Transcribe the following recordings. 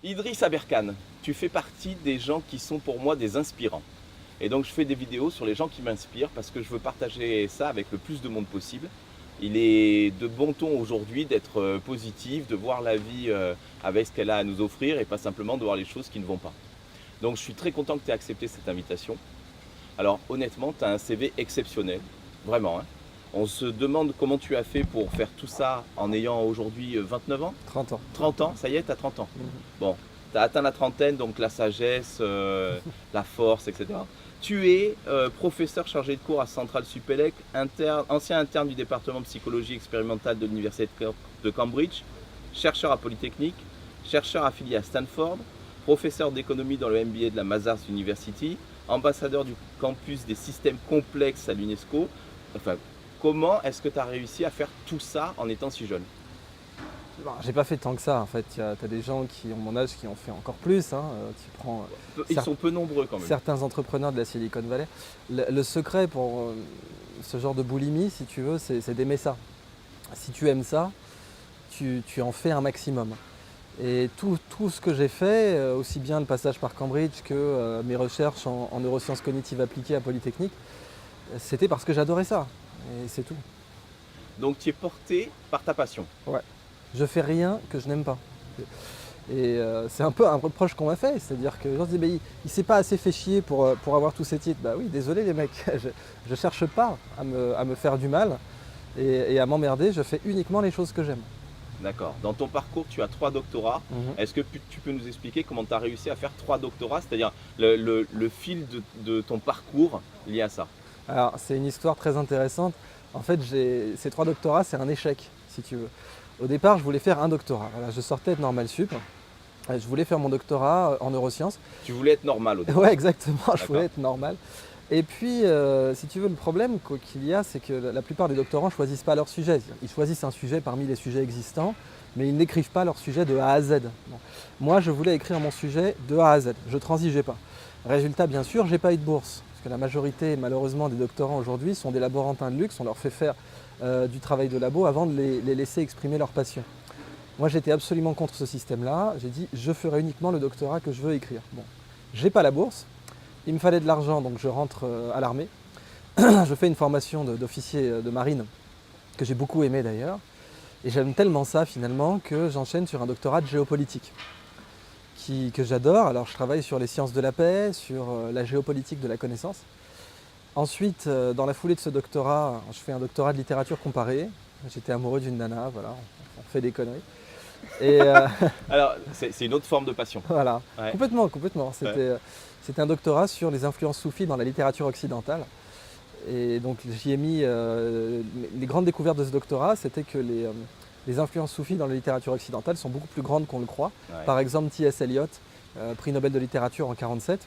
Idriss Aberkane, tu fais partie des gens qui sont pour moi des inspirants. Et donc je fais des vidéos sur les gens qui m'inspirent parce que je veux partager ça avec le plus de monde possible. Il est de bon ton aujourd'hui d'être positif, de voir la vie avec ce qu'elle a à nous offrir et pas simplement de voir les choses qui ne vont pas. Donc je suis très content que tu aies accepté cette invitation. Alors honnêtement, tu as un CV exceptionnel, vraiment, hein. On se demande comment tu as fait pour faire tout ça en ayant aujourd'hui 29 ans. 30 ans. 30 ans, ça y est, tu as 30 ans. Mhm. Bon, tu as atteint la trentaine, donc la sagesse, la force, etc. Tu es professeur chargé de cours à Centrale Supélec, ancien interne du département de psychologie expérimentale de l'Université de Cambridge, chercheur à Polytechnique, chercheur affilié à Stanford, professeur d'économie dans le MBA de la Mazars University, ambassadeur du campus des systèmes complexes à l'UNESCO. Enfin, comment est-ce que tu as réussi à faire tout ça en étant si jeune? Bon, j'ai pas fait tant que ça en fait. Tu as des gens qui ont mon âge qui ont fait encore plus, hein. Tu prends Ils sont peu nombreux quand même. certains entrepreneurs de la Silicon Valley. Le secret pour ce genre de boulimie, si tu veux, c'est d'aimer ça. Si tu aimes ça, tu en fais un maximum. Et tout ce que j'ai fait, aussi bien le passage par Cambridge que mes recherches en neurosciences cognitives appliquées à Polytechnique, c'était parce que j'adorais ça. Et c'est tout. Donc tu es porté par ta passion. Ouais. Je fais rien que je n'aime pas. Et c'est un peu un reproche qu'on m'a fait, c'est-à-dire que les gens se disent il s'est pas assez fait chier pour avoir tous ces titres. Bah oui, désolé les mecs, je cherche pas à me faire du mal et à m'emmerder, je fais uniquement les choses que j'aime. D'accord. Dans ton parcours, tu as 3 doctorats. Mhm. Est-ce que tu peux nous expliquer comment tu as réussi à faire 3 doctorats, c'est-à-dire le fil de ton parcours lié à ça? Alors c'est une histoire très intéressante. En fait, ces 3 doctorats, c'est un échec, si tu veux. Au départ, je voulais faire un doctorat. Voilà, je sortais de Normal Sup. Je voulais faire mon doctorat en neurosciences. Tu voulais être normal au début. Ouais, exactement, je D'accord. voulais être normal. Et puis, si tu veux, le problème qu'il y a, c'est que la plupart des doctorants ne choisissent pas leur sujet. Ils choisissent un sujet parmi les sujets existants, mais ils n'écrivent pas leur sujet de A à Z. Bon. Moi, je voulais écrire mon sujet de A à Z. Je ne transigeais pas. Résultat, bien sûr, je n'ai pas eu de bourse. Parce que la majorité, malheureusement, des doctorants aujourd'hui sont des laborantins de luxe. On leur fait faire du travail de labo avant de les laisser exprimer leur passion. Moi, j'étais absolument contre ce système-là. J'ai dit, je ferai uniquement le doctorat que je veux écrire. Bon, j'ai pas la bourse. Il me fallait de l'argent, donc je rentre à l'armée. Je fais une formation d'officier de marine, que j'ai beaucoup aimé d'ailleurs. Et j'aime tellement ça finalement que j'enchaîne sur un doctorat de géopolitique, que j'adore. Alors je travaille sur les sciences de la paix, sur la géopolitique de la connaissance. Ensuite, dans la foulée de ce doctorat, je fais un doctorat de littérature comparée. J'étais amoureux d'une nana, voilà, on fait des conneries. Et Alors, c'est une autre forme de passion. voilà, Ouais. complètement. C'était un doctorat sur les influences soufis dans la littérature occidentale. Et donc j'y ai mis les grandes découvertes de ce doctorat, c'était que les influences soufis dans la littérature occidentale sont beaucoup plus grandes qu'on le croit. Ouais. Par exemple, T.S. Eliot, prix Nobel de littérature en 1947,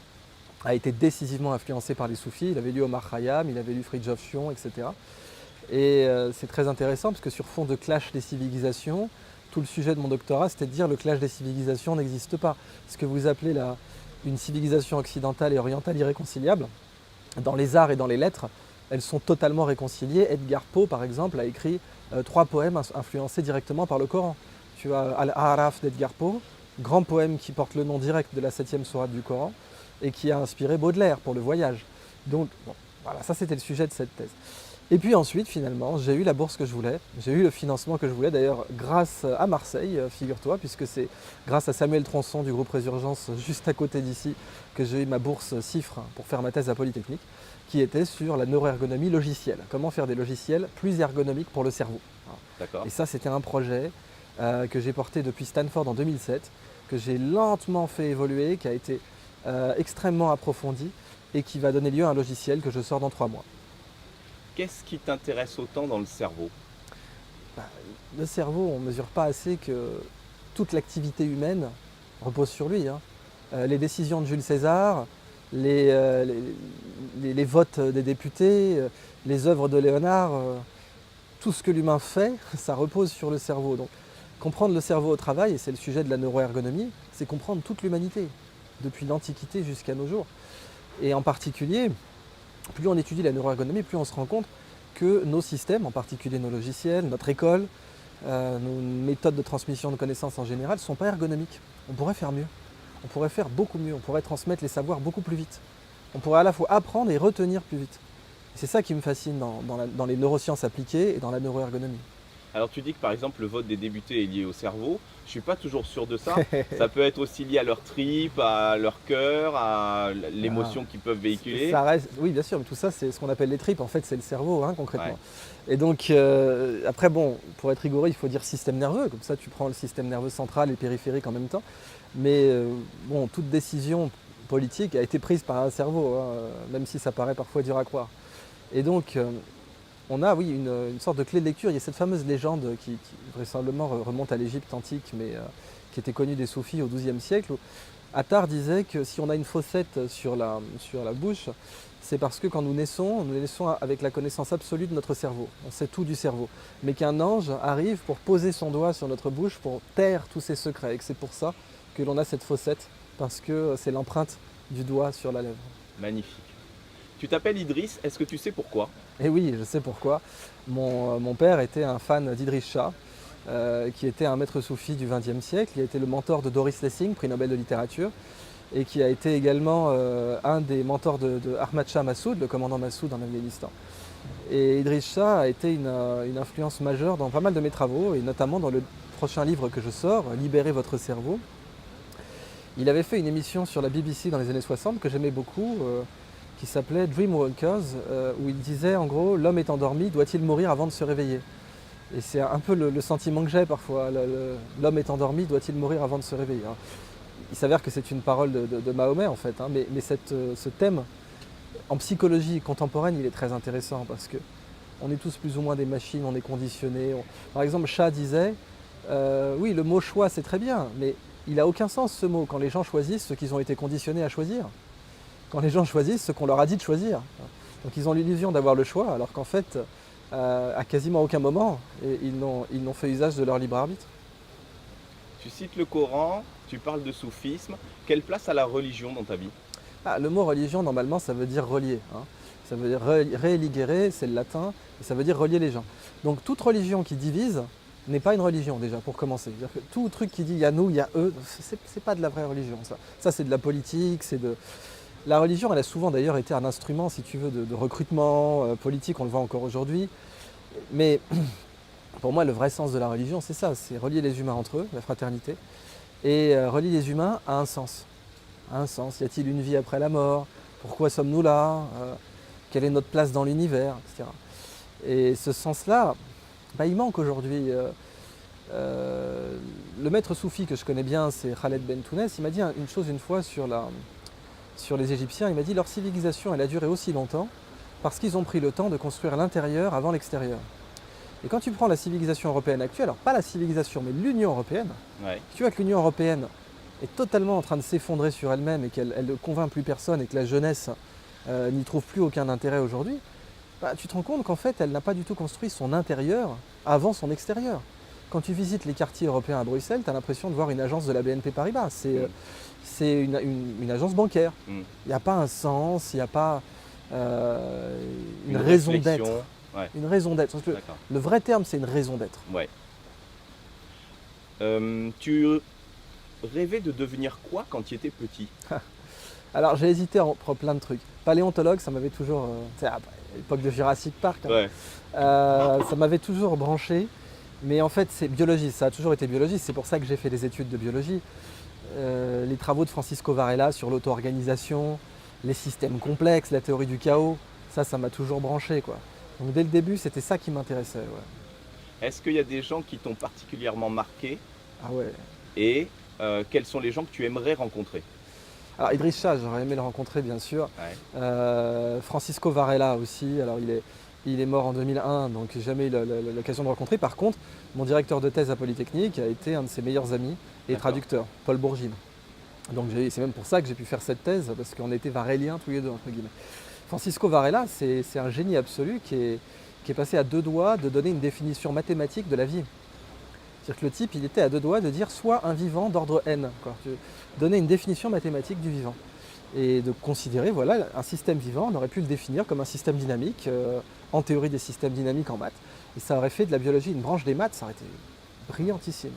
a été décisivement influencé par les soufis. Il avait lu Omar Khayyam, il avait lu Fridtjof Schion, etc. Et c'est très intéressant parce que sur fond de clash des civilisations, tout le sujet de mon doctorat, c'était de dire le clash des civilisations n'existe pas. Ce que vous appelez une civilisation occidentale et orientale irréconciliable, dans les arts et dans les lettres, elles sont totalement réconciliées. Edgar Poe, par exemple, a écrit 3 poèmes influencés directement par le Coran. Tu as Al-A'raf d'Edgar Poe, grand poème qui porte le nom direct de la 7e sourate du Coran et qui a inspiré Baudelaire pour le voyage. Donc, bon, voilà, ça c'était le sujet de cette thèse. Et puis ensuite, finalement, j'ai eu la bourse que je voulais, j'ai eu le financement que je voulais, d'ailleurs grâce à Marseille, figure-toi, puisque c'est grâce à Samuel Tronçon du groupe Résurgence, juste à côté d'ici, que j'ai eu ma bourse CIFRE pour faire ma thèse à Polytechnique, qui était sur la neuroergonomie logicielle. Comment faire des logiciels plus ergonomiques pour le cerveau. D'accord. Et ça, c'était un projet que j'ai porté depuis Stanford en 2007, que j'ai lentement fait évoluer, qui a été extrêmement approfondi et qui va donner lieu à un logiciel que je sors dans 3 mois. Qu'est-ce qui t'intéresse autant dans le cerveau? Le cerveau, on ne mesure pas assez que toute l'activité humaine repose sur lui, hein. Les décisions de Jules César, les votes des députés, les œuvres de Léonard, tout ce que l'humain fait, ça repose sur le cerveau. Donc, comprendre le cerveau au travail, et c'est le sujet de la neuroergonomie, c'est comprendre toute l'humanité, depuis l'Antiquité jusqu'à nos jours. Et en particulier, plus on étudie la neuroergonomie, plus on se rend compte que nos systèmes, en particulier nos logiciels, notre école, nos méthodes de transmission de connaissances en général, ne sont pas ergonomiques. on pourrait faire mieux. On pourrait faire beaucoup mieux, on pourrait transmettre les savoirs beaucoup plus vite. On pourrait à la fois apprendre et retenir plus vite. Et c'est ça qui me fascine dans les neurosciences appliquées et dans la neuroergonomie. Alors tu dis que par exemple le vote des débutés est lié au cerveau. Je suis pas toujours sûr de ça. Ça peut être aussi lié à leur tripes, à leur cœur, à l'émotion qu'ils peuvent véhiculer. Ça reste, oui, bien sûr, mais tout ça, c'est ce qu'on appelle les tripes. En fait, c'est le cerveau, hein, concrètement. Ouais. Et donc, après, bon, pour être rigoureux, il faut dire système nerveux. Comme ça, tu prends le système nerveux central et périphérique en même temps. Mais bon, toute décision politique a été prise par un cerveau, hein, même si ça paraît parfois dur à croire. Et donc, on a, oui, une sorte de clé de lecture. Il y a cette fameuse légende qui vraisemblablement remonte à l'Égypte antique, mais qui était connue des soufis au XIIe siècle, où Attar disait que si on a une fossette sur la bouche, c'est parce que quand nous naissons avec la connaissance absolue de notre cerveau. On sait tout du cerveau. Mais qu'un ange arrive pour poser son doigt sur notre bouche pour taire tous ses secrets. Et que c'est pour ça que l'on a cette fossette, parce que c'est l'empreinte du doigt sur la lèvre. Magnifique. Tu t'appelles Idriss, est-ce que tu sais pourquoi? Et oui, je sais pourquoi. Mon père était un fan d'Idriss Shah, qui était un maître soufi du XXe siècle. Il a été le mentor de Doris Lessing, prix Nobel de littérature, et qui a été également un des mentors de Ahmad Shah Massoud, le commandant Massoud en Afghanistan. Et Idriss Shah a été une influence majeure dans pas mal de mes travaux, et notamment dans le prochain livre que je sors, Libérez votre cerveau. Il avait fait une émission sur la BBC dans les années 60 que j'aimais beaucoup, qui s'appelait Dreamwalkers, où il disait en gros, l'homme est endormi, doit-il mourir avant de se réveiller? Et c'est un peu le sentiment que j'ai parfois, l'homme est endormi, doit-il mourir avant de se réveiller? Alors, il s'avère que c'est une parole de Mahomet en fait, hein, mais ce thème en psychologie contemporaine il est très intéressant parce que on est tous plus ou moins des machines, on est conditionnés. Par exemple, Shah disait, oui le mot choix c'est très bien, mais il n'a aucun sens ce mot quand les gens choisissent ce qu'ils ont été conditionnés à choisir. Quand les gens choisissent ce qu'on leur a dit de choisir. Donc ils ont l'illusion d'avoir le choix alors qu'en fait, à quasiment aucun moment, ils n'ont fait usage de leur libre arbitre. Tu cites le Coran, tu parles de soufisme. Quelle place a la religion dans ta vie? Le mot religion, normalement, ça veut dire relier. Hein. Ça veut dire religere, c'est le latin, et ça veut dire relier les gens. Donc toute religion qui divise n'est pas une religion déjà, pour commencer. C'est-à-dire que tout truc qui dit il y a nous, il y a eux, c'est pas de la vraie religion. Ça c'est de la politique, La religion, elle a souvent d'ailleurs été un instrument, si tu veux, de recrutement politique, on le voit encore aujourd'hui. Mais pour moi, le vrai sens de la religion, c'est ça, c'est relier les humains entre eux, la fraternité, et relier les humains à un sens. À un sens. Y a-t-il une vie après la mort? Pourquoi sommes-nous là? Quelle est notre place dans l'univers, etc. Et ce sens-là, il manque aujourd'hui. Le maître soufi que je connais bien, c'est Khaled Ben Tounès. Il m'a dit une chose une fois sur les Égyptiens. Il m'a dit leur civilisation, elle a duré aussi longtemps parce qu'ils ont pris le temps de construire l'intérieur avant l'extérieur. Et quand tu prends la civilisation européenne actuelle, alors pas la civilisation, mais l'Union européenne, tu vois que l'Union européenne est totalement en train de s'effondrer sur elle-même et qu'elle ne convainc plus personne et que la jeunesse n'y trouve plus aucun intérêt aujourd'hui, tu te rends compte qu'en fait, elle n'a pas du tout construit son intérieur avant son extérieur. Quand tu visites les quartiers européens à Bruxelles, tu as l'impression de voir une agence de la BNP Paribas. C'est une agence bancaire. Il n'y a pas un sens, il n'y a pas une raison d'être. Ouais. Une raison d'être. Le vrai terme, c'est une raison d'être. Ouais. Tu rêvais de devenir quoi quand tu étais petit? Alors j'ai hésité entre plein de trucs. Paléontologue, ça m'avait toujours, à l'époque de Jurassic Park, hein, ça m'avait toujours branché. Mais en fait, c'est biologiste, ça a toujours été biologiste. C'est pour ça que j'ai fait des études de biologie. Les travaux de Francisco Varela sur l'auto-organisation, les systèmes complexes, la théorie du chaos, ça m'a toujours branché, quoi. Donc dès le début, c'était ça qui m'intéressait. Ouais. Est-ce qu'il y a des gens qui t'ont particulièrement marqué? Ah ouais. Et quels sont les gens que tu aimerais rencontrer? Alors Idriss Shah, j'aurais aimé le rencontrer bien sûr. Ouais. Francisco Varela aussi, alors il est mort en 2001, donc j'ai jamais eu l'occasion de le rencontrer. Par contre, mon directeur de thèse à Polytechnique a été un de ses meilleurs amis et traducteur, Paul Bourgine. Donc c'est même pour ça que j'ai pu faire cette thèse, parce qu'on était varéliens tous les deux, entre guillemets. Francisco Varela, c'est un génie absolu qui est passé à deux doigts de donner une définition mathématique de la vie. C'est-à-dire que le type, il était à deux doigts de dire soit un vivant d'ordre n, quoi. Donner une définition mathématique du vivant. Et de considérer, voilà, un système vivant, on aurait pu le définir comme un système dynamique, en théorie des systèmes dynamiques en maths. Et ça aurait fait de la biologie une branche des maths, ça aurait été brillantissime.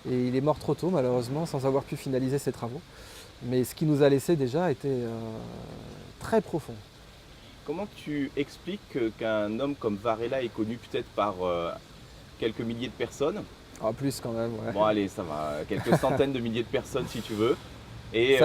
Et il est mort trop tôt, malheureusement, sans avoir pu finaliser ses travaux. Mais ce qu'il nous a laissé déjà était très profond. Comment tu expliques qu'un homme comme Varela est connu peut-être par quelques milliers de personnes? En plus quand même, ouais. Bon allez, ça va, quelques centaines de milliers de personnes si tu veux. Et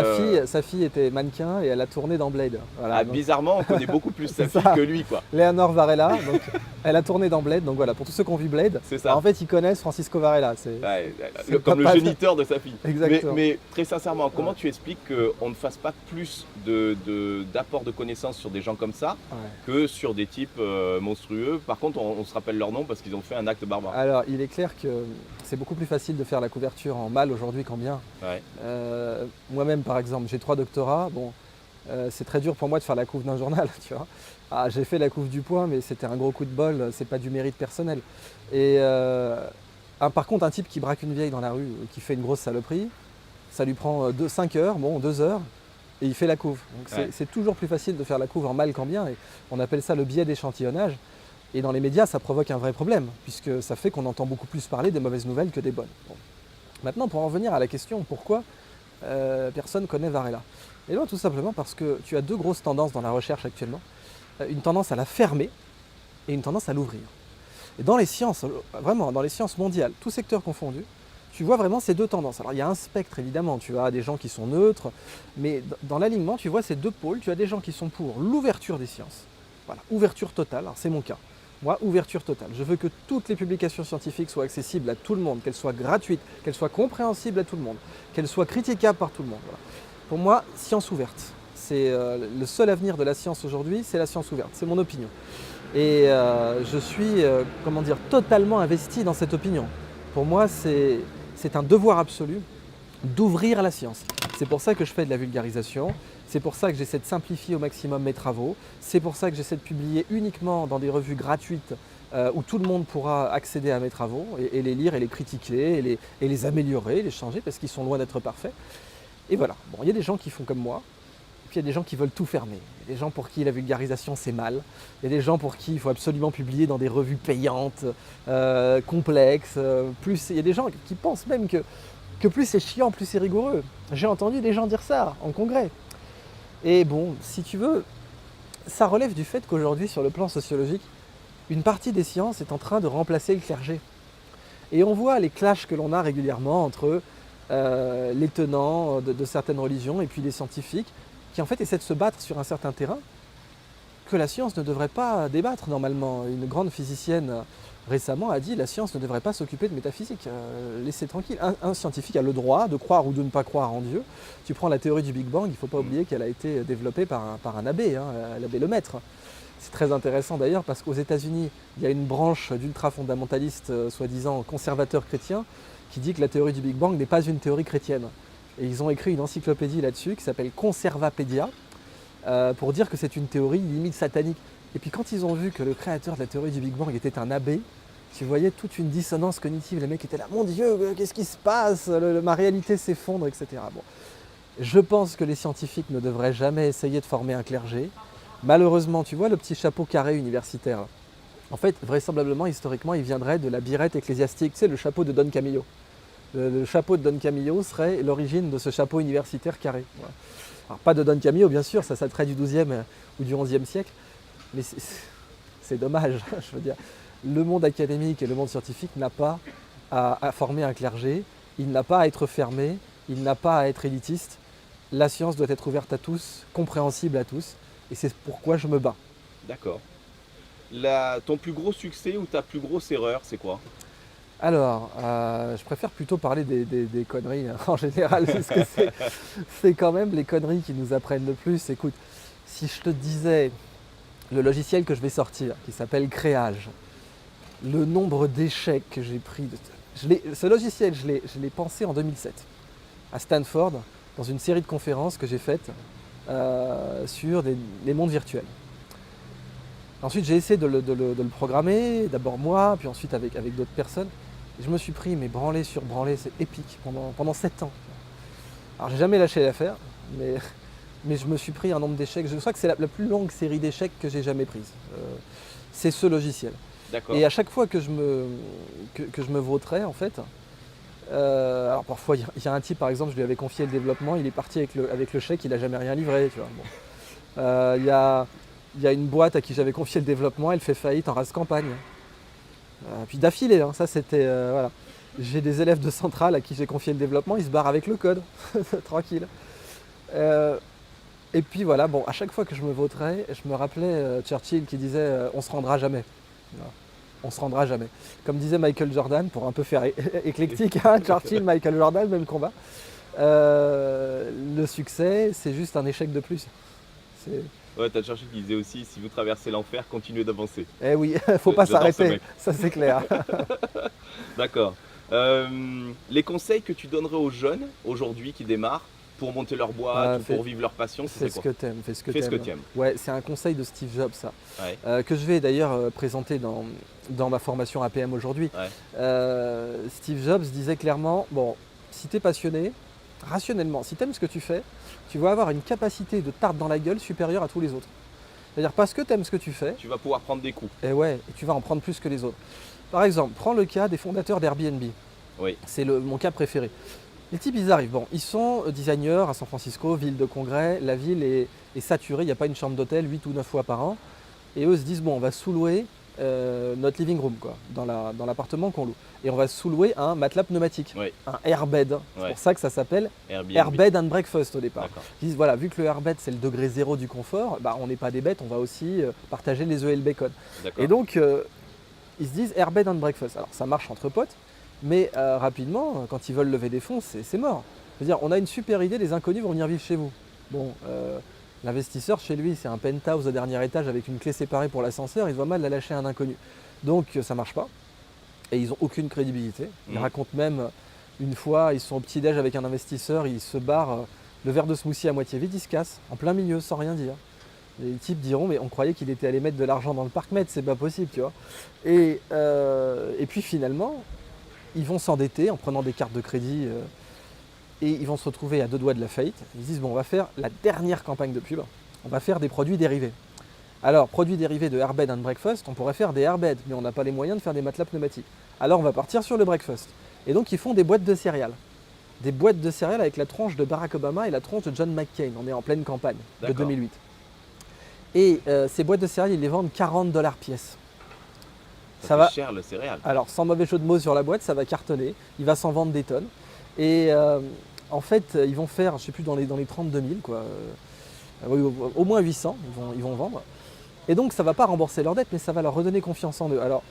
Sa fille était mannequin et elle a tourné dans Blade. Voilà, donc, bizarrement, on connaît beaucoup plus sa C'est fille ça. que lui, quoi. Léonore Varela, donc, elle a tourné dans Blade. Donc voilà, pour tous ceux qui ont vu Blade, C'est ça. en fait ils connaissent Francisco Varela. Ouais, c'est comme le pas- géniteur de sa fille. Exactement. Mais très sincèrement, comment tu expliques qu'on ne fasse pas plus d'apport de connaissances sur des gens comme ça Ouais. que sur des types monstrueux? Par contre, on se rappelle leur nom parce qu'ils ont fait un acte barbare. Alors il est clair que c'est beaucoup plus facile de faire la couverture en mâle aujourd'hui qu'en bien. Ouais. Moi-même par exemple, j'ai 3 doctorats. Bon, c'est très dur pour moi de faire la couve d'un journal, tu vois. Ah, j'ai fait la couve du Point, mais c'était un gros coup de bol, c'est pas du mérite personnel. Et par contre, un type qui braque une vieille dans la rue, qui fait une grosse saloperie, ça lui prend 5 heures, bon 2 heures, et il fait la couve. Donc Ouais. c'est toujours plus facile de faire la couve en mal qu'en bien, et on appelle ça le biais d'échantillonnage. Et dans les médias, ça provoque un vrai problème, puisque ça fait qu'on entend beaucoup plus parler des mauvaises nouvelles que des bonnes. Bon. Maintenant, pour en revenir à la question, pourquoi personne connaît Varela? Et bien tout simplement parce que tu as 2 grosses tendances dans la recherche actuellement. Une tendance à la fermer et une tendance à l'ouvrir. Et dans les sciences, vraiment, dans les sciences mondiales, tous secteurs confondus, tu vois vraiment ces 2 tendances. Alors il y a un spectre évidemment, tu as des gens qui sont neutres, mais dans l'alignement, tu vois ces 2 pôles. Tu as des gens qui sont pour l'ouverture des sciences. Voilà, ouverture totale, alors c'est mon cas. Moi, ouverture totale. Je veux que toutes les publications scientifiques soient accessibles à tout le monde, qu'elles soient gratuites, qu'elles soient compréhensibles à tout le monde, qu'elles soient critiquables par tout le monde. Voilà. Pour moi, science ouverte. C'est le seul avenir de la science aujourd'hui, c'est la science ouverte. C'est mon opinion. Et je suis, totalement investi dans cette opinion. Pour moi, c'est un devoir absolu d'ouvrir la science. C'est pour ça que je fais de la vulgarisation, c'est pour ça que j'essaie de simplifier au maximum mes travaux, c'est pour ça que j'essaie de publier uniquement dans des revues gratuites où tout le monde pourra accéder à mes travaux et les lire et les critiquer et les améliorer, les changer parce qu'ils sont loin d'être parfaits. Et voilà, bon, il y a des gens qui font comme moi, puis il y a des gens qui veulent tout fermer. Il y a des gens pour qui la vulgarisation c'est mal, il y a des gens pour qui il faut absolument publier dans des revues payantes, complexes, il y a des gens qui pensent même que plus c'est chiant, plus c'est rigoureux. J'ai entendu des gens dire ça en congrès. Et bon, si tu veux, ça relève du fait qu'aujourd'hui, sur le plan sociologique, une partie des sciences est en train de remplacer le clergé. Et on voit les clashs que l'on a régulièrement entre les tenants de certaines religions et puis les scientifiques qui en fait essaient de se battre sur un certain terrain que la science ne devrait pas débattre normalement. Une grande physicienne récemment a dit la science ne devrait pas s'occuper de métaphysique, laissez tranquille. Un scientifique a le droit de croire ou de ne pas croire en Dieu. Tu prends la théorie du Big Bang, il ne faut pas oublier qu'elle a été développée par un abbé, l'abbé Lemaître. C'est très intéressant d'ailleurs parce qu'aux États-Unis, il y a une branche d'ultra-fondamentalistes, soi-disant conservateurs chrétiens, qui dit que la théorie du Big Bang n'est pas une théorie chrétienne. Et ils ont écrit une encyclopédie là-dessus qui s'appelle Conservapédia, pour dire que c'est une théorie limite satanique. Et puis quand ils ont vu que le créateur de la théorie du Big Bang était un abbé, tu voyais toute une dissonance cognitive. Les mecs étaient là, mon Dieu, qu'est-ce qui se passe? Ma réalité s'effondre, etc. Bon. Je pense que les scientifiques ne devraient jamais essayer de former un clergé. Malheureusement, tu vois le petit chapeau carré universitaire. En fait, vraisemblablement, historiquement, il viendrait de la birette ecclésiastique, tu sais, le chapeau de Don Camillo. Le chapeau de Don Camillo serait l'origine de ce chapeau universitaire carré. Voilà. Alors, pas de Don Camillo, bien sûr, ça traite du XIIe ou du XIe siècle, mais c'est dommage. Je veux dire, le monde académique et le monde scientifique n'a pas à former un clergé, il n'a pas à être fermé, il n'a pas à être élitiste. La science doit être ouverte à tous, compréhensible à tous, et c'est pourquoi je me bats. D'accord. Ton plus gros succès ou ta plus grosse erreur, c'est quoi? Alors, je préfère plutôt parler des conneries en général, parce que c'est quand même les conneries qui nous apprennent le plus. Écoute, si je te disais le logiciel que je vais sortir, qui s'appelle Créage, le nombre d'échecs que j'ai pris, ce logiciel, je l'ai pensé en 2007, à Stanford, dans une série de conférences que j'ai faites sur les mondes virtuels. Ensuite, j'ai essayé de le programmer, d'abord moi, puis ensuite avec d'autres personnes. Et je me suis pris, mais branlé sur branlé, c'est épique, pendant 7 ans. Alors, j'ai jamais lâché l'affaire, mais je me suis pris un nombre d'échecs. Je crois que c'est la plus longue série d'échecs que j'ai jamais prise. C'est ce logiciel. D'accord. Et à chaque fois que je me vautrais, en fait, Alors parfois, il y a un type, par exemple, je lui avais confié le développement, il est parti avec le chèque, il n'a jamais rien livré. Tu vois. Bon. Il y a une boîte à qui j'avais confié le développement, elle fait faillite en race campagne. Puis d'affilée, hein, ça c'était... voilà. J'ai des élèves de Centrale à qui j'ai confié le développement, ils se barrent avec le code, tranquille. Et puis voilà, bon, à chaque fois que je me vautrais, je me rappelais Churchill qui disait on se rendra jamais. Voilà. On se rendra jamais. Comme disait Michael Jordan, pour un peu faire éclectique, hein, Churchill, Michael Jordan, même combat. Le succès, c'est juste un échec de plus. Ouais, t'as Churchill qui disait aussi, si vous traversez l'enfer, continuez d'avancer. Eh oui, faut pas s'arrêter, ça c'est clair. D'accord. Les conseils que tu donnerais aux jeunes aujourd'hui qui démarrent pour monter leur boîte ou pour vivre leur passion, c'est quoi? Fais ce que t'aimes, fais ce que t'aimes. T'aimes. Ouais, c'est un conseil de Steve Jobs, ça. Ouais. Que je vais d'ailleurs présenter dans ma formation APM aujourd'hui. Ouais. Steve Jobs disait clairement, bon, si tu es passionné, rationnellement, si tu aimes ce que tu fais, tu vas avoir une capacité de tarte dans la gueule supérieure à tous les autres. C'est-à-dire parce que tu aimes ce que tu fais, tu vas pouvoir prendre des coups. Et ouais, et tu vas en prendre plus que les autres. Par exemple, prends le cas des fondateurs d'Airbnb. Oui. C'est mon cas préféré. Les types, ils arrivent. Bon, ils sont designers à San Francisco, ville de congrès. La ville est saturée, il n'y a pas une chambre d'hôtel 8 ou 9 fois par an. Et eux se disent, bon, on va sous-louer notre living room, quoi, dans l'appartement qu'on loue. Et on va sous-louer un matelas pneumatique, un airbed. C'est pour ça que ça s'appelle Airbed and Breakfast au départ. Ils disent, voilà, vu que le airbed, c'est le degré zéro du confort, bah, on n'est pas des bêtes, on va aussi partager les œufs et le bacon. Et donc, ils se disent Airbed and Breakfast. Alors, ça marche entre potes. Mais rapidement, quand ils veulent lever des fonds, c'est mort. C'est-à-dire, on a une super idée, les inconnus vont venir vivre chez vous. Bon, l'investisseur, chez lui, c'est un penthouse au dernier étage avec une clé séparée pour l'ascenseur, il voit mal la lâcher à un inconnu. Donc, ça ne marche pas. Et ils n'ont aucune crédibilité. Ils racontent même, une fois, ils sont au petit-déj avec un investisseur, ils se barrent, le verre de smoothie à moitié vide, ils se cassent, en plein milieu, sans rien dire. Les types diront, mais on croyait qu'il était allé mettre de l'argent dans le Parc Med, c'est pas possible, tu vois. Et puis finalement, ils vont s'endetter en prenant des cartes de crédit et ils vont se retrouver à 2 doigts de la faillite. Ils disent, bon, on va faire la dernière campagne de pub, on va faire des produits dérivés. Alors, produits dérivés de Airbed and Breakfast, on pourrait faire des airbeds, mais on n'a pas les moyens de faire des matelas pneumatiques. Alors, on va partir sur le breakfast. Et donc, ils font des boîtes de céréales. Des boîtes de céréales avec la tronche de Barack Obama et la tronche de John McCain. On est en pleine campagne de 2008. Et ces boîtes de céréales, ils les vendent $40 pièce. Ça va cher le céréal. Alors, sans mauvais jeu de mots sur la boîte, ça va cartonner. Il va s'en vendre des tonnes. Et en fait, ils vont faire, je ne sais plus, dans les 32 000, quoi. Au moins 800, ils vont vendre. Et donc, ça ne va pas rembourser leur dette, mais ça va leur redonner confiance en eux. Alors,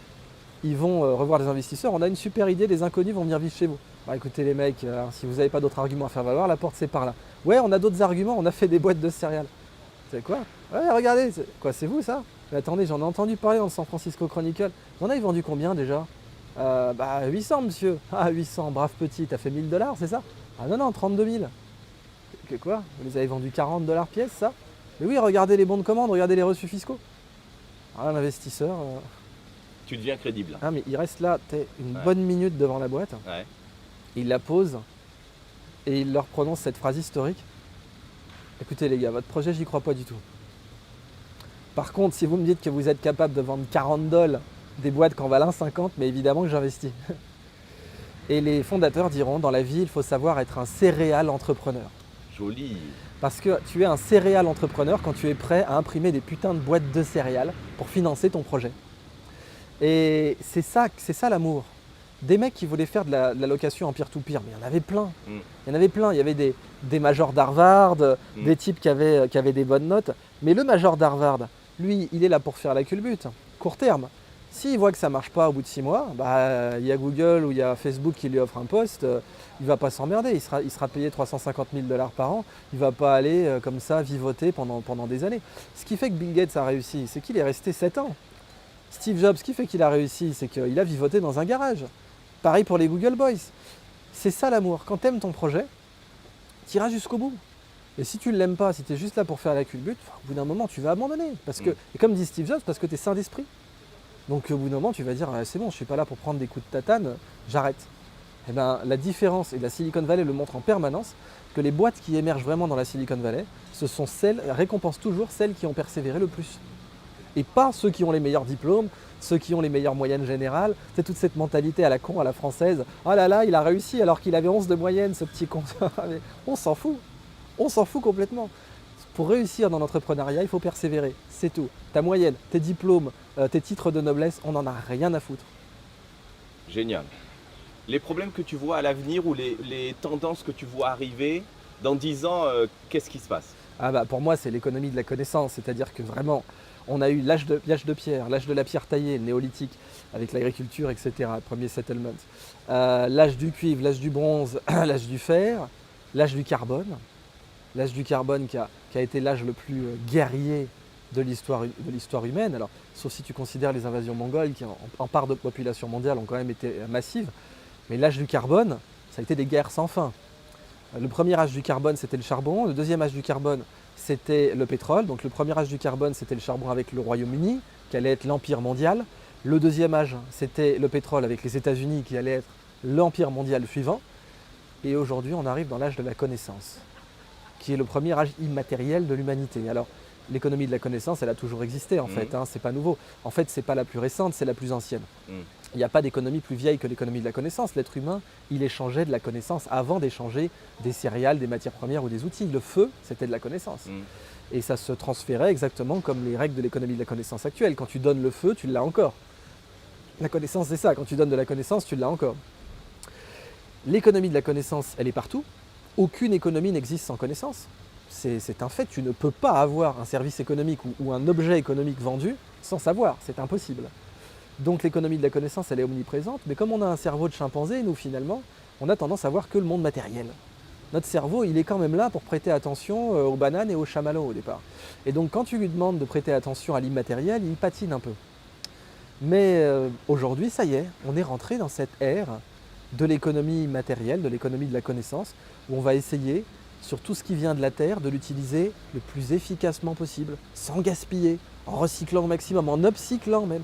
ils vont revoir les investisseurs. On a une super idée, les inconnus vont venir vivre chez vous. Bah, écoutez les mecs, si vous n'avez pas d'autres arguments à faire valoir, la porte c'est par là. Ouais, on a d'autres arguments, on a fait des boîtes de céréales. C'est quoi? Ouais, regardez, quoi, c'est vous ça? Mais attendez, j'en ai entendu parler dans le San Francisco Chronicle. Vous en avez vendu combien déjà? 800 monsieur. Ah 800, brave petit, t'as fait $1000, c'est ça? Ah non, 32 000. Que quoi? Vous les avez vendus $40 pièce, ça? Mais oui, regardez les bons de commande, regardez les reçus fiscaux. Alors l'investisseur... Tu deviens crédible. Ah mais il reste là, une bonne minute devant la boîte. Ouais. Il la pose et il leur prononce cette phrase historique. Écoutez les gars, votre projet, j'y crois pas du tout. Par contre, si vous me dites que vous êtes capable de vendre $40 des boîtes qu'en valent 50, mais évidemment que j'investis. Et les fondateurs diront, dans la vie, il faut savoir être un céréal entrepreneur. Joli. Parce que tu es un céréal entrepreneur quand tu es prêt à imprimer des putains de boîtes de céréales pour financer ton projet. Et c'est ça l'amour. Des mecs qui voulaient faire de la location en peer-to-peer, mais il y en avait plein. Il y en avait plein. Il y avait des majors d'Harvard, des types qui avaient des bonnes notes. Mais le major d'Harvard, lui, il est là pour faire la culbute, court terme. S'il voit que ça ne marche pas au bout de 6 mois, il y a Google ou il y a Facebook qui lui offre un poste, il ne va pas s'emmerder. Il sera payé $350 000 par an. Il ne va pas aller comme ça vivoter pendant des années. Ce qui fait que Bill Gates a réussi, c'est qu'il est resté 7 ans. Steve Jobs, ce qui fait qu'il a réussi, c'est qu'il a vivoté dans un garage. Pareil pour les Google Boys. C'est ça l'amour. Quand tu aimes ton projet, tu iras jusqu'au bout. Et si tu ne l'aimes pas, si tu es juste là pour faire la culbute, au bout d'un moment, tu vas abandonner. Et comme dit Steve Jobs, parce que tu es sain d'esprit. Donc au bout d'un moment, tu vas dire, c'est bon, je ne suis pas là pour prendre des coups de tatane, j'arrête. Et bien, la différence, et la Silicon Valley le montre en permanence, que les boîtes qui émergent vraiment dans la Silicon Valley, récompensent toujours celles qui ont persévéré le plus. Et pas ceux qui ont les meilleurs diplômes, ceux qui ont les meilleures moyennes générales. C'est toute cette mentalité à la con, à la française. Oh là là, il a réussi alors qu'il avait 11 de moyenne, ce petit con. Mais on s'en fout. On s'en fout complètement. Pour réussir dans l'entrepreneuriat, il faut persévérer. C'est tout. Ta moyenne, tes diplômes, tes titres de noblesse, on n'en a rien à foutre. Génial. Les problèmes que tu vois à l'avenir ou les tendances que tu vois arriver dans 10 ans, qu'est-ce qui se passe? Ah bah pour moi, c'est l'économie de la connaissance. C'est-à-dire que vraiment, on a eu l'âge de pierre, l'âge de la pierre taillée, le néolithique, avec l'agriculture, etc., premier settlement. L'âge du cuivre, l'âge du bronze, l'âge du fer, l'âge du carbone. L'âge du carbone qui a été l'âge le plus guerrier de l'histoire humaine. Alors, sauf si tu considères les invasions mongoles qui, en part de population mondiale, ont quand même été massives. Mais l'âge du carbone, ça a été des guerres sans fin. Le premier âge du carbone, c'était le charbon. Le deuxième âge du carbone, c'était le pétrole. Donc le premier âge du carbone, c'était le charbon avec le Royaume-Uni, qui allait être l'empire mondial. Le deuxième âge, c'était le pétrole avec les États-Unis, qui allait être l'empire mondial suivant. Et aujourd'hui, on arrive dans l'âge de la connaissance, qui est le premier âge immatériel de l'humanité. Alors, l'économie de la connaissance, elle a toujours existé en fait, hein, c'est pas nouveau. En fait, c'est pas la plus récente, c'est la plus ancienne. Il n'y a pas d'économie plus vieille que l'économie de la connaissance. L'être humain, il échangeait de la connaissance avant d'échanger des céréales, des matières premières ou des outils. Le feu, c'était de la connaissance. Et ça se transférait exactement comme les règles de l'économie de la connaissance actuelle. Quand tu donnes le feu, tu l'as encore. La connaissance, c'est ça. Quand tu donnes de la connaissance, tu l'as encore. L'économie de la connaissance, elle est partout. Aucune économie n'existe sans connaissance. C'est un fait. Tu ne peux pas avoir un service économique ou un objet économique vendu sans savoir. C'est impossible. Donc l'économie de la connaissance, elle est omniprésente, mais comme on a un cerveau de chimpanzé, nous finalement, on a tendance à voir que le monde matériel. Notre cerveau, il est quand même là pour prêter attention aux bananes et aux chamallows au départ. Et donc quand tu lui demandes de prêter attention à l'immatériel, il patine un peu. Mais aujourd'hui, ça y est, on est rentré dans cette ère de l'économie matérielle, de l'économie de la connaissance, où on va essayer, sur tout ce qui vient de la Terre, de l'utiliser le plus efficacement possible, sans gaspiller, en recyclant au maximum, en upcyclant même.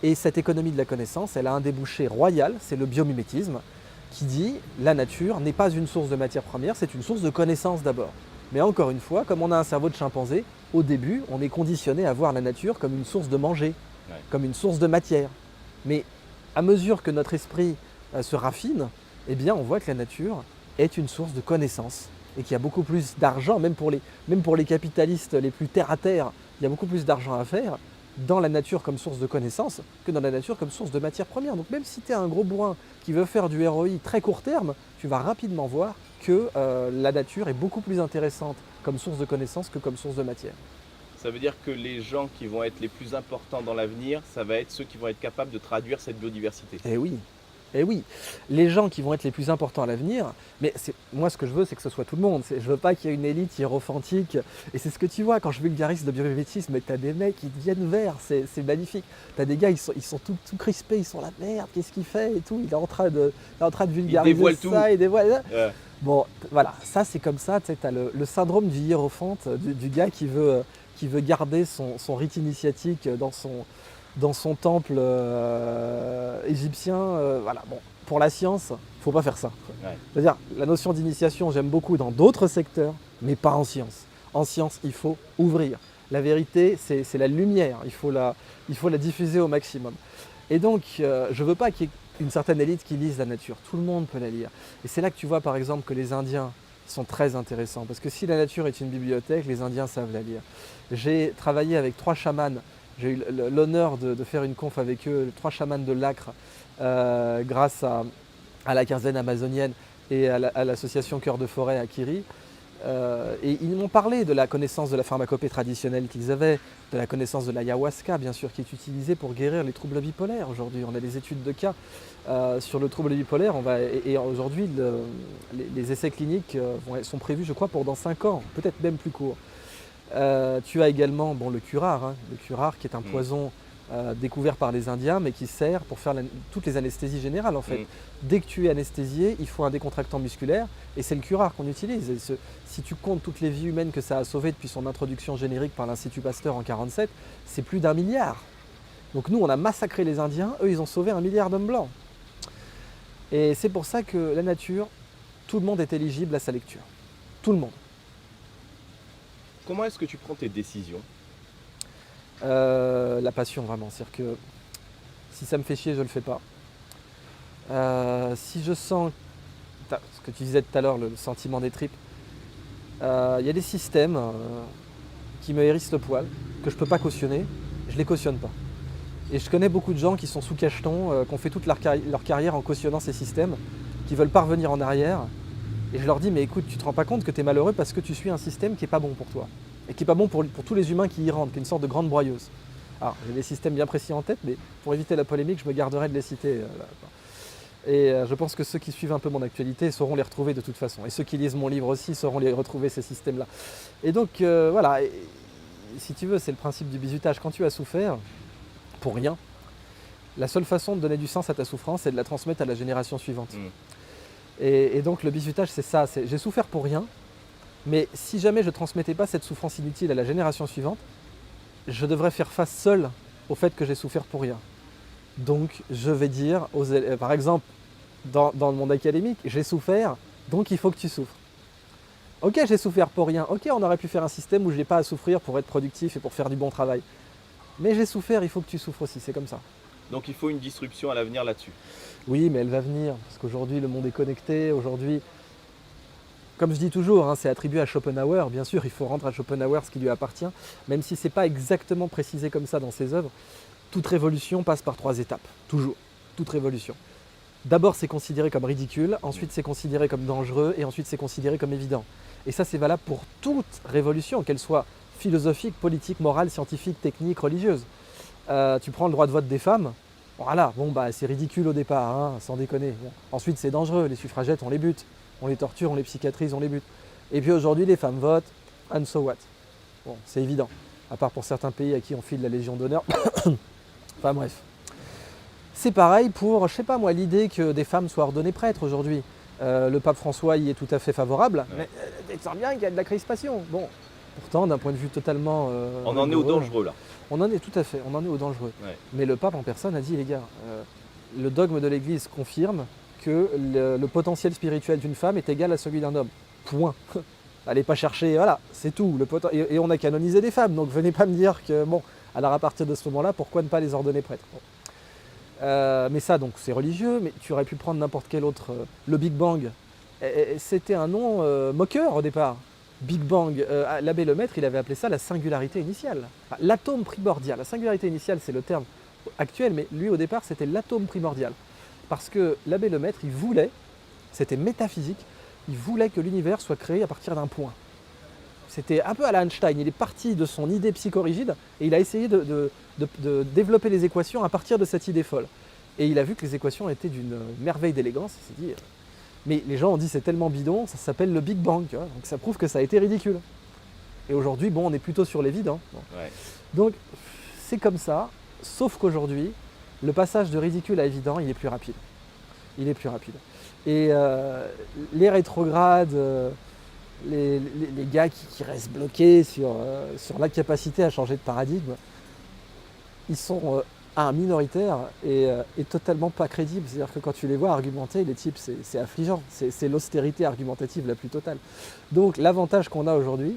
Et cette économie de la connaissance, elle a un débouché royal, c'est le biomimétisme, qui dit la nature n'est pas une source de matière première, c'est une source de connaissance d'abord. Mais encore une fois, comme on a un cerveau de chimpanzé, au début, on est conditionné à voir la nature comme une source de manger, comme une source de matière. Mais à mesure que notre esprit se raffine, eh bien on voit que la nature est une source de connaissance et qu'il y a beaucoup plus d'argent, même pour les capitalistes les plus terre à terre, il y a beaucoup plus d'argent à faire dans la nature comme source de connaissance que dans la nature comme source de matière première. Donc même si tu es un gros bourrin qui veut faire du ROI très court terme, tu vas rapidement voir que la nature est beaucoup plus intéressante comme source de connaissance que comme source de matière. Ça veut dire que les gens qui vont être les plus importants dans l'avenir, ça va être ceux qui vont être capables de traduire cette biodiversité. Eh oui, les gens qui vont être les plus importants à l'avenir, mais moi ce que je veux, c'est que ce soit tout le monde. Je ne veux pas qu'il y ait une élite hiérophantique. Et c'est ce que tu vois quand je vulgarise le biomimétisme, et tu as des mecs qui deviennent verts, c'est magnifique. Tu as des gars, ils sont tout crispés, ils sont la merde, qu'est-ce qu'il fait et tout. Il est en train de vulgariser ça, il dévoile tout. Bon, voilà, ça c'est comme ça, tu as le syndrome du hiérophante, du gars qui veut garder son rite initiatique dans son temple égyptien. Voilà, bon, pour la science, il ne faut pas faire ça. C'est-à-dire, la notion d'initiation, j'aime beaucoup dans d'autres secteurs, mais pas en science. En science, il faut ouvrir. La vérité, c'est la lumière, il faut la diffuser au maximum. Et donc, je ne veux pas qu'il y ait une certaine élite qui lise la nature. Tout le monde peut la lire. Et c'est là que tu vois, par exemple, que les Indiens sont très intéressants. Parce que si la nature est une bibliothèque, les Indiens savent la lire. J'ai travaillé avec 3 chamans. J'ai eu l'honneur de faire une conf avec eux, 3 chamans de l'Acre, grâce à la quinzaine amazonienne et à l'association Cœur de Forêt à Kiri. Et ils m'ont parlé de la connaissance de la pharmacopée traditionnelle qu'ils avaient, de la connaissance de l'ayahuasca, bien sûr, qui est utilisée pour guérir les troubles bipolaires aujourd'hui. On a des études de cas sur le trouble bipolaire. Et aujourd'hui, les essais cliniques sont prévus, je crois, pour dans 5 ans, peut-être même plus court. Tu as également le curare, le curare qui est un poison découvert par les Indiens, mais qui sert pour faire toutes les anesthésies générales en fait. Dès que tu es anesthésié, il faut un décontractant musculaire et c'est le curare qu'on utilise. Et si tu comptes toutes les vies humaines que ça a sauvées depuis son introduction générique par l'Institut Pasteur en 1947, c'est plus d'1 milliard. Donc nous, on a massacré les Indiens, eux, ils ont sauvé 1 milliard d'hommes blancs. Et c'est pour ça que la nature, tout le monde est éligible à sa lecture. Tout le monde. Comment est-ce que tu prends tes décisions? La passion, vraiment. C'est-à-dire que si ça me fait chier, je ne le fais pas. Si je sens, ce que tu disais tout à l'heure, le sentiment des tripes, il y a des systèmes qui me hérissent le poil, que je ne peux pas cautionner, je ne les cautionne pas. Et je connais beaucoup de gens qui sont sous cacheton, qui ont fait toute leur carrière en cautionnant ces systèmes, qui veulent pas revenir en arrière. Et je leur dis, mais écoute, tu te rends pas compte que tu es malheureux parce que tu suis un système qui n'est pas bon pour toi. Et qui n'est pas bon pour tous les humains qui y rentrent, qui est une sorte de grande broyeuse. Alors, j'ai des systèmes bien précis en tête, mais pour éviter la polémique, je me garderai de les citer. Et je pense que ceux qui suivent un peu mon actualité sauront les retrouver de toute façon. Et ceux qui lisent mon livre aussi sauront les retrouver, ces systèmes-là. Et donc, voilà, et, si tu veux, c'est le principe du bizutage. Quand tu as souffert, pour rien, la seule façon de donner du sens à ta souffrance, c'est de la transmettre à la génération suivante. Et donc, le bizutage, c'est ça. J'ai souffert pour rien, mais si jamais je ne transmettais pas cette souffrance inutile à la génération suivante, je devrais faire face seul au fait que j'ai souffert pour rien. Donc, je vais dire, par exemple, dans le monde académique, j'ai souffert, donc il faut que tu souffres. Ok, j'ai souffert pour rien. Ok, on aurait pu faire un système où je n'ai pas à souffrir pour être productif et pour faire du bon travail. Mais j'ai souffert, il faut que tu souffres aussi, c'est comme ça. Donc il faut une disruption à l'avenir là-dessus. Oui, mais elle va venir, parce qu'aujourd'hui, le monde est connecté. Aujourd'hui, comme je dis toujours, hein, c'est attribué à Schopenhauer. Bien sûr, il faut rendre à Schopenhauer ce qui lui appartient, même si ce n'est pas exactement précisé comme ça dans ses œuvres. Toute révolution passe par 3 étapes, toujours, toute révolution. D'abord, c'est considéré comme ridicule, ensuite c'est considéré comme dangereux, et ensuite c'est considéré comme évident. Et ça, c'est valable pour toute révolution, qu'elle soit philosophique, politique, morale, scientifique, technique, religieuse. Tu prends le droit de vote des femmes, voilà, bon bah c'est ridicule au départ, hein, sans déconner. Bon. Ensuite c'est dangereux, les suffragettes on les bute, on les torture, on les psychiatrise, on les bute. Et puis aujourd'hui les femmes votent, and so what? Bon, c'est évident, à part pour certains pays à qui on file la Légion d'honneur. Enfin bref. C'est pareil pour, je sais pas moi, l'idée que des femmes soient ordonnées prêtres aujourd'hui. Le pape François y est tout à fait favorable, mais tu sens bien qu'il y a de la crispation. Bon, pourtant d'un point de vue totalement... on en est au dangereux là. On en est tout à fait, on en est au dangereux. Ouais. Mais le pape en personne a dit, les gars, le dogme de l'Église confirme que le potentiel spirituel d'une femme est égal à celui d'un homme. Point. Allez pas chercher, voilà, c'est tout. Et on a canonisé des femmes, donc venez pas me dire que, bon, alors à partir de ce moment-là, pourquoi ne pas les ordonner prêtres? Bon. Mais ça, donc, c'est religieux, mais tu aurais pu prendre n'importe quel autre. Le Big Bang, c'était un nom moqueur au départ. Big Bang, l'abbé Lemaître, il avait appelé ça la singularité initiale. Enfin, l'atome primordial. La singularité initiale, c'est le terme actuel, mais lui, au départ, c'était l'atome primordial. Parce que l'abbé Lemaître, il voulait, c'était métaphysique, il voulait que l'univers soit créé à partir d'un point. C'était un peu à la Einstein, il est parti de son idée psychorigide et il a essayé de développer les équations à partir de cette idée folle. Et il a vu que les équations étaient d'une merveille d'élégance, il s'est dit... Mais les gens ont dit c'est tellement bidon, ça s'appelle le Big Bang, tu vois, donc ça prouve que ça a été ridicule. Et aujourd'hui, bon, on est plutôt sur l'évident. Bon. Ouais. Donc c'est comme ça, sauf qu'aujourd'hui, le passage de ridicule à évident, il est plus rapide. Il est plus rapide. Et les rétrogrades, les gars qui restent bloqués sur l'incapacité à changer de paradigme, ils sont... minoritaire et totalement pas crédible. C'est-à-dire que quand tu les vois argumenter, les types, c'est affligeant. C'est l'austérité argumentative la plus totale. Donc l'avantage qu'on a aujourd'hui,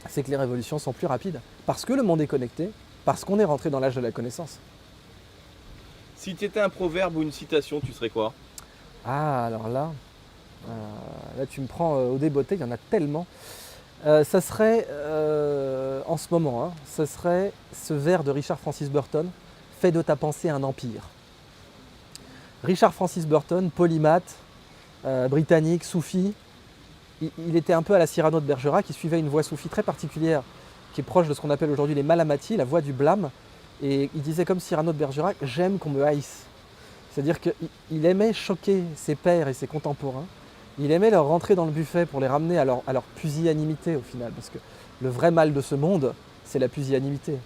c'est que les révolutions sont plus rapides. Parce que le monde est connecté, parce qu'on est rentré dans l'âge de la connaissance. Si tu étais un proverbe ou une citation, tu serais quoi? Ah, alors là tu me prends au débeauté, il y en a tellement. Ça serait, en ce moment, hein, ça serait ce vers de Richard Francis Burton, « Fais de ta pensée un empire ». Richard Francis Burton, polymathe, britannique, soufi, il était un peu à la Cyrano de Bergerac, il suivait une voie soufie très particulière, qui est proche de ce qu'on appelle aujourd'hui les Malamati, la voie du blâme, et il disait comme Cyrano de Bergerac, « J'aime qu'on me haïsse ». C'est-à-dire qu'il aimait choquer ses pairs et ses contemporains, il aimait leur rentrer dans le buffet pour les ramener à leur pusillanimité au final, parce que le vrai mal de ce monde, c'est la pusillanimité.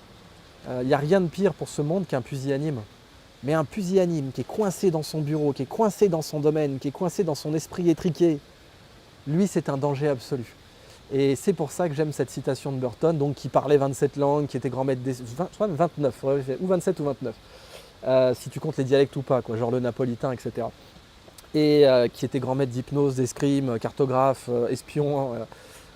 Il n'y a rien de pire pour ce monde qu'un pusillanime. Mais un pusillanime qui est coincé dans son bureau, qui est coincé dans son domaine, qui est coincé dans son esprit étriqué, lui c'est un danger absolu. Et c'est pour ça que j'aime cette citation de Burton, donc qui parlait 27 langues, qui était grand maître des... Je crois 29, ou 27 ou 29. Si tu comptes les dialectes ou pas, quoi, genre le napolitain, etc. Et qui était grand maître d'hypnose, d'escrime, cartographe, espion,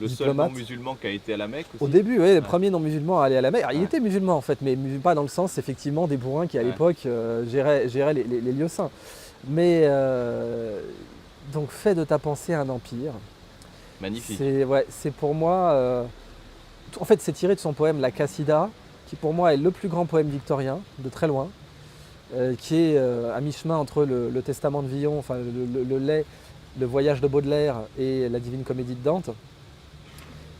Le seul diplomate. non-musulman qui a été à la Mecque aussi. Au début, oui, le premier non-musulman à aller à la Mecque. Alors, il Ouais. était musulman en fait, mais pas dans le sens effectivement des bourrins qui à Ouais. l'époque géraient les lieux saints. Mais donc fais de ta pensée un empire. Magnifique. C'est pour moi, en fait c'est tiré de son poème La Cassida, qui pour moi est le plus grand poème victorien, de très loin, qui est à mi-chemin entre le Testament de Villon, enfin le Voyage de Baudelaire et la Divine Comédie de Dante.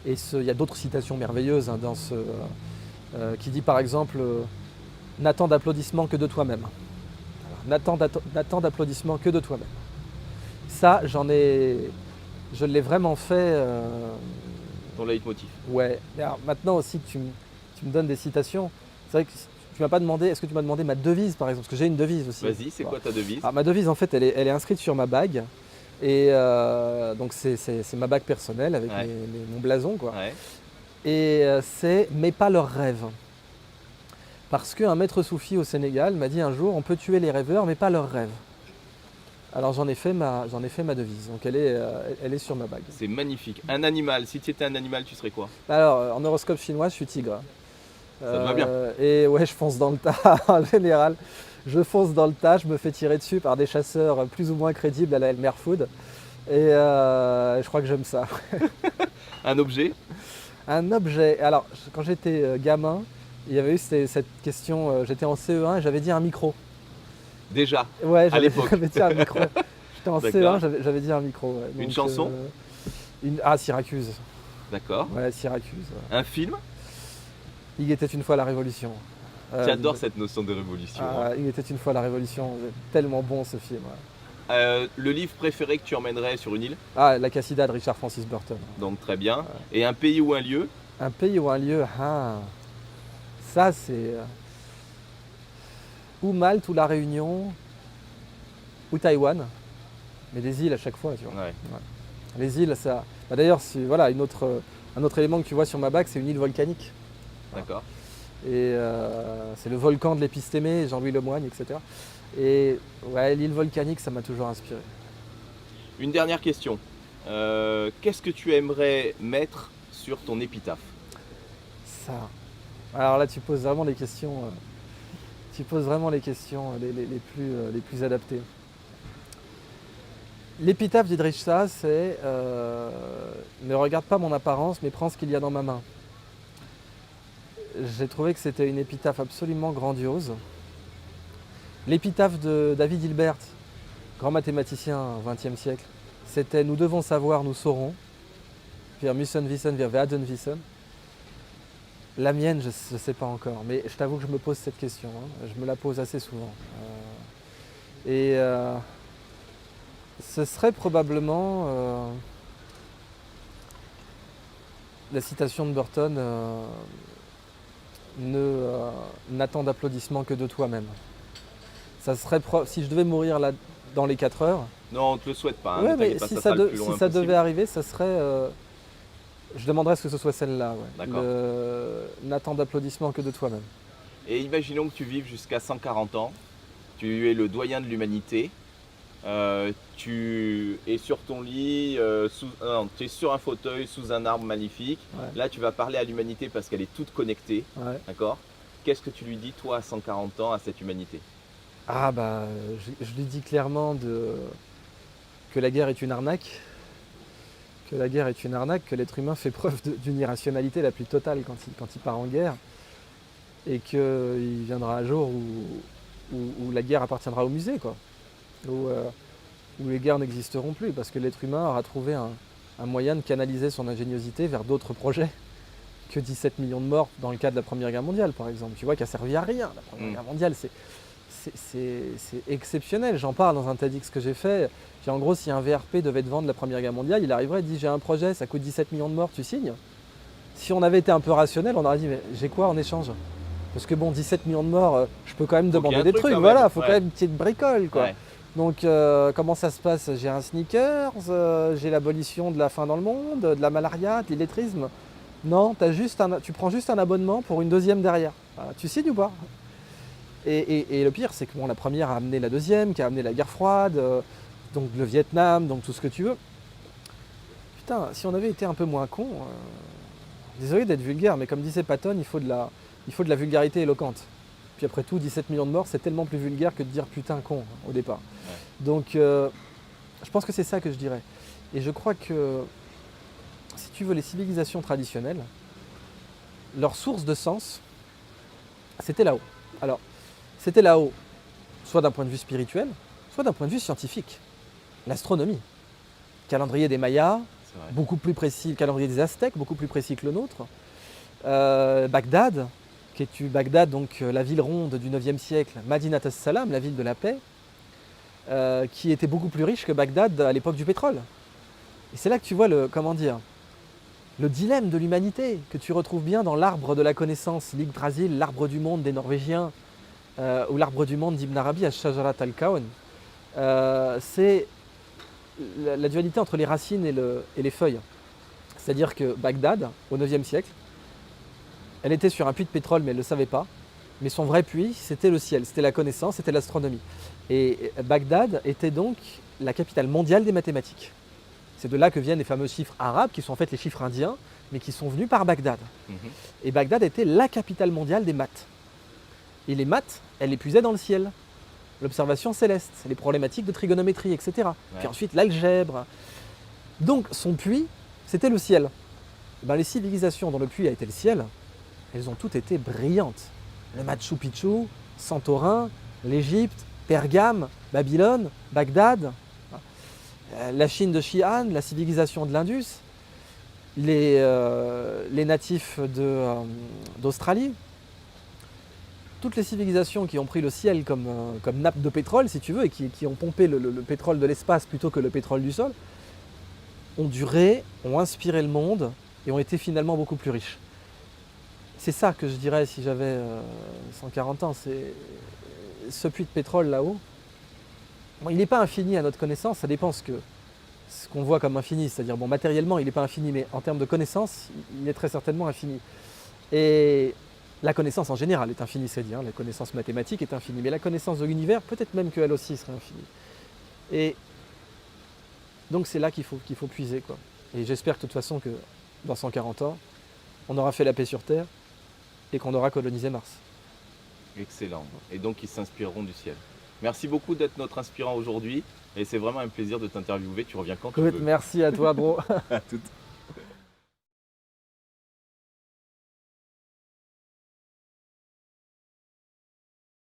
Et il y a d'autres citations merveilleuses hein, dans ce, qui dit par exemple n'attends d'applaudissements que de toi-même. N'attends d'applaudissements que de toi-même. Ça, je l'ai vraiment fait. Ton leitmotiv. Ouais. Alors, maintenant aussi que tu me donnes des citations, c'est vrai que tu m'as pas demandé, est-ce que tu m'as demandé ma devise par exemple? Parce que j'ai une devise aussi. Vas-y, c'est quoi ta devise? Alors, ma devise en fait, elle est inscrite sur ma bague. Et donc c'est ma bague personnelle avec Ouais. mon blason quoi. Ouais. Et c'est « mais pas leurs rêves ». Parce qu'un maître soufi au Sénégal m'a dit un jour « on peut tuer les rêveurs mais pas leurs rêves ». Alors j'en ai fait ma devise, donc elle est sur ma bague. C'est magnifique. Un animal, si tu étais un animal, tu serais quoi? Alors en horoscope chinois, je suis tigre. Ça te va bien. Et ouais, je fonce dans le tas en général. Je fonce dans le tas, je me fais tirer dessus par des chasseurs plus ou moins crédibles à la Elmer Food. Et je crois que j'aime ça. Un objet? Un objet. Alors, quand j'étais gamin, il y avait eu cette question. J'étais en CE1 et j'avais dit un micro. Déjà, Ouais, à l'époque. j'avais dit un micro. J'étais en D'accord. CE1, j'avais dit un micro. Ouais. Une Donc, chanson? Syracuse. D'accord. Ouais, Syracuse. Ouais. Un film? Il était une fois la Révolution. J'adore cette notion de révolution. hein. Il était une fois la Révolution. Tellement bon ce film. Ouais. Le livre préféré que tu emmènerais sur une île? La Cassida de Richard Francis Burton. Donc très bien. Et un pays ou un lieu? Un pays ou un lieu, ça c'est ou Malte ou La Réunion ou Taïwan, mais des îles à chaque fois, tu vois. Ouais. Les îles, ça. D'ailleurs, voilà, un autre élément que tu vois sur ma bague, c'est une île volcanique. D'accord. Et c'est le volcan de l'Épistémée, Jean-Louis Lemoyne, etc. Et ouais, l'île volcanique, ça m'a toujours inspiré. Une dernière question. Qu'est-ce que tu aimerais mettre sur ton épitaphe? Ça. Alors là, tu poses vraiment les questions. Tu poses vraiment les questions les plus adaptées. L'épitaphe d'Idriss Shah, c'est ne regarde pas mon apparence, mais prends ce qu'il y a dans ma main. J'ai trouvé que c'était une épitaphe absolument grandiose. L'épitaphe de David Hilbert, grand mathématicien au XXe siècle, c'était « Nous devons savoir, nous saurons ». Wir müssen wissen, wir werden wissen. La mienne, je ne sais pas encore, mais je t'avoue que je me pose cette question. Hein. Je me la pose assez souvent. Ce serait probablement la citation de Burton n'attends d'applaudissements que de toi-même. Ça serait si je devais mourir là dans les 4 heures. Non, on ne te le souhaite pas. Hein, Ouais, mais pas, si ça, si ça devait arriver, ça serait. Je demanderais à ce que ce soit celle-là. Ouais. D'accord. N'attends d'applaudissements que de toi-même. Et imaginons que tu vives jusqu'à 140 ans. Tu es le doyen de l'humanité. Tu es sur ton lit, tu es sur un fauteuil sous un arbre magnifique. Ouais. Là, tu vas parler à l'humanité parce qu'elle est toute connectée. Ouais. D'accord? Qu'est-ce que tu lui dis, toi, à 140 ans, à cette humanité? Je lui dis clairement que la guerre est une arnaque. Que la guerre est une arnaque, que l'être humain fait preuve d'une irrationalité la plus totale quand il part en guerre. Et qu'il viendra un jour où la guerre appartiendra au musée, quoi. Où les guerres n'existeront plus, parce que l'être humain aura trouvé un moyen de canaliser son ingéniosité vers d'autres projets que 17 millions de morts dans le cas de la Première Guerre mondiale, par exemple. Tu vois, qui a servi à rien, la Première Guerre mondiale. C'est exceptionnel. J'en parle dans un TEDx que j'ai fait. En gros, si un VRP devait te vendre la Première Guerre mondiale, il arriverait et dit « j'ai un projet, ça coûte 17 millions de morts, tu signes ?» Si on avait été un peu rationnel, on aurait dit « mais j'ai quoi en échange ?» Parce que bon, 17 millions de morts, je peux quand même demander des trucs. Voilà, il faut quand même une petite bricole, quoi. Ouais. Donc, comment ça se passe? J'ai un sneakers, j'ai l'abolition de la faim dans le monde, de la malaria, de l'illettrisme. Non, tu prends juste un abonnement pour une deuxième derrière. Tu signes ou pas? Et le pire, c'est que la première a amené la deuxième, qui a amené la guerre froide, donc le Vietnam, donc tout ce que tu veux. putain, si on avait été un peu moins con, désolé d'être vulgaire, mais comme disait Patton, il faut de la vulgarité éloquente. Puis après tout, 17 millions de morts, c'est tellement plus vulgaire que de dire putain con au départ. Ouais. Donc je pense que c'est ça que je dirais. Et je crois que, si tu veux, les civilisations traditionnelles, leur source de sens, c'était là-haut. Alors, c'était là-haut, soit d'un point de vue spirituel, soit d'un point de vue scientifique. L'astronomie. Le calendrier des Mayas, beaucoup plus précis, le calendrier des Aztèques, beaucoup plus précis que le nôtre. Bagdad, Bagdad, donc la ville ronde du 9e siècle, Madinat as-Salam, la ville de la paix, qui était beaucoup plus riche que Bagdad à l'époque du pétrole. Et c'est là que tu vois le dilemme de l'humanité, que tu retrouves bien dans l'arbre de la connaissance, l'Yggdrasil, l'arbre du monde des Norvégiens, ou l'arbre du monde d'Ibn Arabi, Ash-Shajarat al-Kawn. C'est la dualité entre les racines et les feuilles. C'est-à-dire que Bagdad, au 9e siècle, elle était sur un puits de pétrole, mais elle ne le savait pas. Mais son vrai puits, c'était le ciel, c'était la connaissance, c'était l'astronomie. Et Bagdad était donc la capitale mondiale des mathématiques. C'est de là que viennent les fameux chiffres arabes, qui sont en fait les chiffres indiens, mais qui sont venus par Bagdad. Et Bagdad était la capitale mondiale des maths. Et les maths, elle les puisait dans le ciel. L'observation céleste, les problématiques de trigonométrie, etc. Ouais. Puis ensuite l'algèbre. Donc son puits, c'était le ciel. Ben, les civilisations dont le puits a été le ciel, elles ont toutes été brillantes. Le Machu Picchu, Santorin, l'Égypte, Pergame, Babylone, Bagdad, la Chine de Xi'an, la civilisation de l'Indus, les natifs d'Australie. Toutes les civilisations qui ont pris le ciel comme nappe de pétrole, si tu veux, et qui ont pompé le pétrole de l'espace plutôt que le pétrole du sol, ont duré, ont inspiré le monde et ont été finalement beaucoup plus riches. C'est ça que je dirais si j'avais 140 ans, c'est ce puits de pétrole là-haut. Bon, il n'est pas infini à notre connaissance, ça dépend ce qu'on voit comme infini, c'est-à-dire bon, matériellement il n'est pas infini, mais en termes de connaissance, il est très certainement infini. Et la connaissance en général est infinie, c'est dire, la connaissance mathématique est infinie, mais la connaissance de l'univers, peut-être même qu'elle aussi serait infinie. Et donc c'est là qu'il faut puiser, quoi. Et j'espère que de toute façon que dans 140 ans, on aura fait la paix sur Terre et qu'on aura colonisé Mars. Excellent. Et donc ils s'inspireront du ciel. Merci beaucoup d'être notre inspirant aujourd'hui et c'est vraiment un plaisir de t'interviewer. Tu reviens quand tu veux. Merci à toi, bro. À toutes.